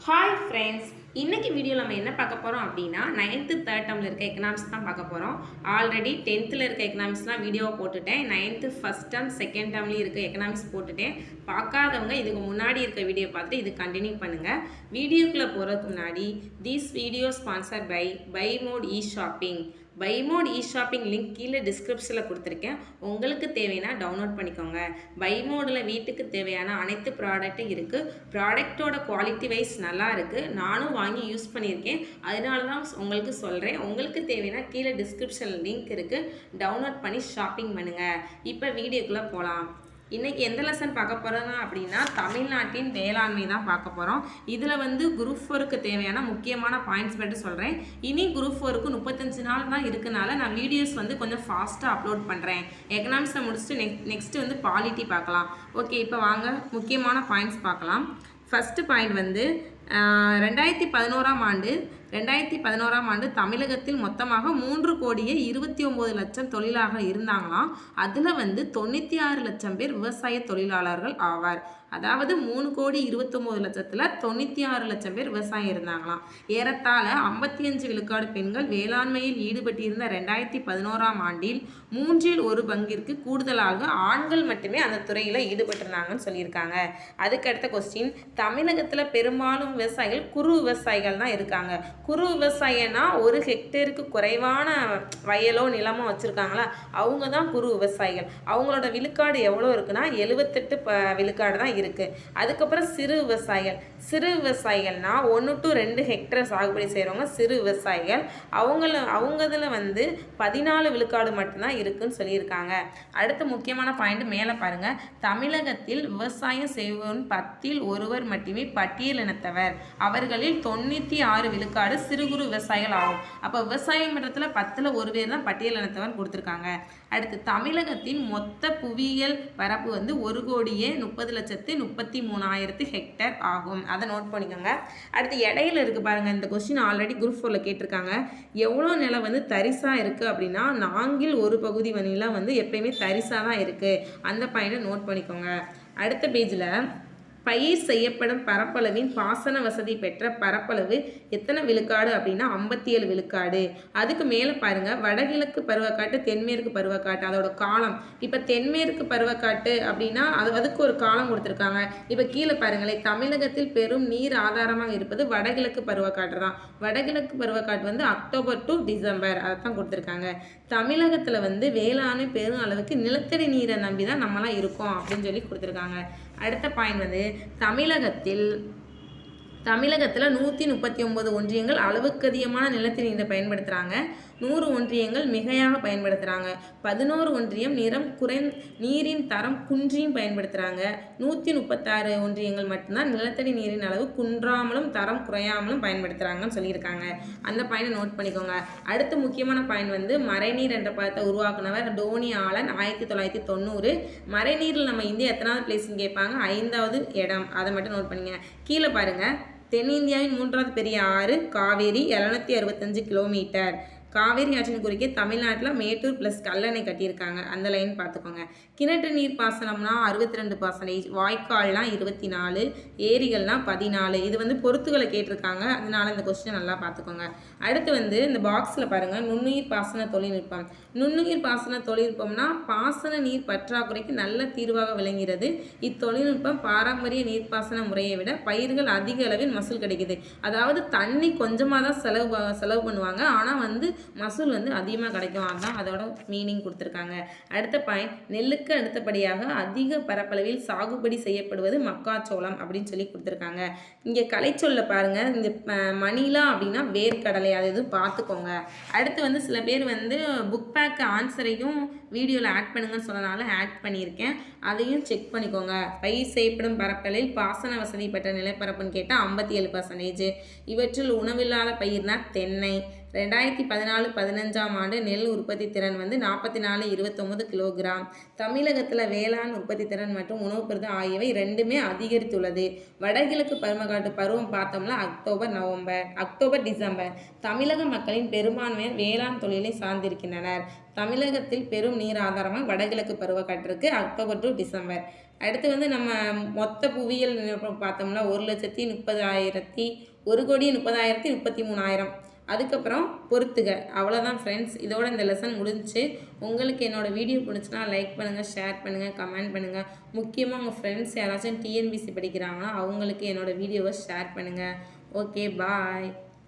Hi friends, இன்றைக்கி video நம்ம என்ன பார்க்க போகிறோம் அப்படின்னா 9th 3rd டேர்மில் இருக்க எக்கனாமிக்ஸ் தான் பார்க்க போகிறோம். ஆல்ரெடி 10th இருக்க எக்கனாமிக்ஸ்லாம் வீடியோவை போட்டுட்டேன். 9th ஃபஸ்ட் டேர்ம் செகண்ட் டேர்ம்லேயும் இருக்க எக்கனாமிக்ஸ் போட்டுட்டேன். பார்க்காதவங்க இதுக்கு முன்னாடி இருக்க வீடியோ பார்த்துட்டு இது கண்டினியூ பண்ணுங்கள். வீடியோக்குள்ளே போகிறதுக்கு முன்னாடி this video sponsor Bymode e shopping. Bymode e shopping link கீழே டிஸ்கிரிப்ஷனில் கொடுத்துருக்கேன். உங்களுக்கு தேவைன்னா டவுன்லோட் பண்ணிக்கோங்க. பைமோடில் வீட்டுக்கு தேவையான அனைத்து ப்ராடக்ட்டும் இருக்குது. ப்ராடக்டோட குவாலிட்டி வைஸ் நல்லா இருக்குது. நானும் வாங்கி யூஸ் பண்ணியிருக்கேன். அதனால தான் உங்களுக்கு சொல்கிறேன். உங்களுக்கு தேவைன்னா கீழே டிஸ்கிரிப்ஷனில் லிங்க் இருக்குது. டவுன்லோட் பண்ணி ஷாப்பிங் பண்ணுங்கள். இப்போ வீடியோக்குள்ளே போகலாம். இன்றைக்கி எந்த லெசன் பார்க்க போகிறோம் அப்படின்னா தமிழ்நாட்டின் வேளாண்மை தான் பார்க்க போகிறோம். இதில் குரூப் 4க்கு தேவையான முக்கியமான பாயிண்ட்ஸ் மட்டும் சொல்கிறேன். இனி குரூப் 4க்கு 35 நாள் தான் இருக்கனால நான் வீடியோஸ் கொஞ்சம் ஃபாஸ்ட்டாக அப்லோட் பண்ணுறேன். எக்கனாமிக்ஸை முடிச்சுட்டு நெக்ஸ்ட்டு பாலிட்டி பார்க்கலாம். ஓகே, இப்போ வாங்க முக்கியமான பாயிண்ட்ஸ் பார்க்கலாம். ஃபஸ்ட்டு பாயிண்ட் 2011ஆம் ஆண்டு தமிழகத்தில் மொத்தமாக 3,29,00,000 தொழிலாளர்கள் இருந்தாங்களாம். அதில் 96 லட்சம் பேர் விவசாய தொழிலாளர்கள் ஆவார். அதாவது 3,29,00,000ல் 96 லட்சம் பேர் விவசாயம் இருந்தாங்களாம். ஏறத்தாழ 55 விழுக்காடு பெண்கள் வேளாண்மையில் ஈடுபட்டிருந்த 2011ஆம் ஆண்டில் 1/3 கூடுதலாக ஆண்கள் மட்டுமே அந்த துறையில் ஈடுபட்டிருந்தாங்கன்னு சொல்லியிருக்காங்க. அதுக்கடுத்த கொஸ்டின், தமிழகத்தில் பெரும்பாலும் விவசாயிகள் குறு விவசாயிகள் தான் இருக்காங்க. குறு விவசாயம்னா 1 ஹெக்டேருக்கு குறைவான வயலோ நிலமோ வச்சுருக்காங்களா, அவங்க தான் குறு விவசாயிகள். அவங்களோட விழுக்காடு எவ்வளோ இருக்குன்னா 78 விழுக்காடு தான் இருக்குது. அதுக்கப்புறம் சிறு விவசாயிகள்னா 1 to 2 ஹெக்டேர் சாகுபடி செய்கிறவங்க சிறு விவசாயிகள். அவங்கதில் 14 விழுக்காடு மட்டும்தான் இருக்குன்னு சொல்லியிருக்காங்க. அடுத்த முக்கியமான பாயிண்ட் மேலே பாருங்கள். தமிழகத்தில் விவசாயம் செய்வோம் 10ல் 1 மட்டுமே பட்டியலினத்தவர். அவர்களில் 96 விழுக்காடு சிறு குறு விவசாயிகள் ஆகும். அப்போ விவசாயம் மன்றத்தில் 10ல் 1 பேர் தான் பட்டியலினத்தவர் கொடுத்துருக்காங்க. அடுத்து, தமிழகத்தின் மொத்த புவியியல் பரப்பு 1,30,33,000 ஹெக்டேர் ஆகும். அதை நோட் பண்ணிக்கோங்க. அடுத்து, இடையில இருக்குது பாருங்கள். இந்த கொஸ்டின் ஆல்ரெடி குரூப் 4ல் கேட்டிருக்காங்க. எவ்வளோ நிலம் தரிசாக இருக்குது அப்படின்னா 4ல் 1 பகுதி நிலம் எப்பயுமே தரிசாக தான் இருக்குது. அந்த பாயிண்ட்டை நோட் பண்ணிக்கோங்க. அடுத்த பேஜில் பயிர் செய்யப்படும் பரப்பளவின் பாசன வசதி பெற்ற பரப்பளவு எத்தனை விழுக்காடு அப்படின்னா 57 விழுக்காடு. அதுக்கு மேலே பாருங்கள், வடகிழக்கு பருவக்காட்டு தென்மேற்கு பருவக்காட்டு அதோட காலம். இப்போ தென்மேற்கு பருவக்காட்டு அப்படின்னா அதுக்கு ஒரு காலம் கொடுத்துருக்காங்க. இப்போ கீழே பாருங்களேன், தமிழகத்தில் பெரும் நீர் ஆதாரமாக இருப்பது வடகிழக்கு பருவக்காட்டு தான். வடகிழக்கு பருவக்காட்டு அக்டோபர் டு டிசம்பர் அதை தான் கொடுத்துருக்காங்க. தமிழகத்தில் வேளாண்மை பெரும் அளவுக்கு நிலத்தடி நீரை நம்பி தான் நம்மளாம் இருக்கோம் அப்படின்னு சொல்லி கொடுத்துருக்காங்க. அடுத்த பாயிண்ட் தமிழகத்தில் 139 ஒன்றியங்கள் அளவுக்கு அதிகமான நிலத்தடி நீரை பயன்படுத்துகிறாங்க. 100 ஒன்றியங்கள் மிகையாக பயன்படுத்துகிறாங்க. 11 ஒன்றியம் நீரின் தரம் குன்றியும் பயன்படுத்துகிறாங்க. 136 ஒன்றியங்கள் மட்டும்தான் நிலத்தடி நீரின் அளவு குன்றாமலும் தரம் குறையாமலும் பயன்படுத்துகிறாங்கன்னு சொல்லியிருக்காங்க. அந்த பாயிண்ட் நோட் பண்ணிக்கோங்க. அடுத்த முக்கியமான பாயிண்ட் மறைநீர் என்ற பதத்தை உருவாக்குனவர் டோனி ஆலன் 1990. மறைநீரில் நம்ம இந்தியா எத்தனாவது பிளேஸ்ன்னு கேட்பாங்க, 5வது இடம். அதை மட்டும் நோட் பண்ணிங்க. கீழே பாருங்கள், தென்னிந்தியாவின் 3வது பெரிய ஆறு காவேரி 765 கிலோமீட்டர். காவேரி ஆற்றின் குறுக்கே தமிழ்நாட்டில் மேட்டூர் ப்ளஸ் கல்லணை கட்டியிருக்காங்க. அந்த லைன் பார்த்துக்கோங்க. கிணற்று நீர் பாசனம்னா 62%, வாய்க்கால்னால் 24, ஏரிகள்னால் 14. இது பொறுத்துகளை கேட்டிருக்காங்க. அதனால இந்த கொஸ்டின் நல்லா பார்த்துக்கோங்க. அடுத்து இந்த பாக்ஸில் பாருங்கள், நுண்ணுயிர் பாசன தொழில்நுட்பம். நுண்ணுயிர் பாசன தொழில்நுட்பம்னா பாசன நீர் பற்றாக்குறைக்கு நல்ல தீர்வாக விளங்குகிறது. இத்தொழில்நுட்பம் பாரம்பரிய நீர்ப்பாசன முறையை விட பயிர்கள் அதிக அளவில் மசூல் கிடைக்குது. அதாவது தண்ணி கொஞ்சமாக தான் செலவு பண்ணுவாங்க, ஆனால் மசூல் அதிகமாக கிடைக்கும். அதுதான் அதோட மீனிங் கொடுத்துருக்காங்க. அடுத்த பாயிண்ட், நெல்லுக்கு அடுத்தபடியாக அதிக பரப்பளவில் சாகுபடி செய்யப்படுவது மக்காச்சோளம் அப்படின்னு சொல்லி கொடுத்துருக்காங்க. இங்கே கலைச்சொல்ல பாருங்கள், இந்த மணிலா அப்படின்னா வேர்க்கடலை, அது எதுவும் பார்த்துக்கோங்க. அடுத்து சில பேர் புக் பேக் ஆன்சரையும் வீடியோவில் ஆட் பண்ணுங்கன்னு சொன்னனால ஆட் பண்ணியிருக்கேன். அதையும் செக் பண்ணிக்கோங்க. பயிர் செய்யப்படும் பரப்பளவில் பாசன வசதி பெற்ற நிலப்பரப்புன்னு கேட்டால் 57%. இவற்றில் உணவில்லாத பயிர்னா தென்னை. 2014-15ஆம் ஆண்டு நெல் உற்பத்தி திறன் வந்து 44,29 கிலோகிராம். தமிழகத்தில் வேளாண் உற்பத்தி திறன் மற்றும் உணவு பெறுதல் ஆகியவை ரெண்டுமே அதிகரித்துள்ளது. வடகிழக்கு பருவகாற்று பருவம் பார்த்தோம்னா அக்டோபர் டிசம்பர். தமிழக மக்களின் பெரும்பான்மையினர் வேளாண் தொழிலை சார்ந்திருக்கின்றனர். தமிழகத்தில் பெரும் நீர் ஆதாரமாக வடகிழக்கு பருவக்காற்றுக்கு அக்டோபர் டு டிசம்பர். அடுத்து வந்து நம்ம மொத்த புவியியல் நிலப்பரப்பு பார்த்தோம்னா 1,30,33,000. அதுக்கப்புறம் பொறுத்துக. அவ்வளோதான் ஃப்ரெண்ட்ஸ், இதோட இந்த லெசன் முடிஞ்சிச்சு. உங்களுக்கு என்னோடய வீடியோ பிடிச்சுன்னா லைக் பண்ணுங்கள், ஷேர் பண்ணுங்கள், கமெண்ட் பண்ணுங்கள். முக்கியமாக உங்கள் ஃப்ரெண்ட்ஸ் யாராச்சும் டிஎன்பிசி படிக்கிறாங்கன்னா அவங்களுக்கு என்னோடய வீடியோவை ஷேர் பண்ணுங்கள். ஓகே, பாய்.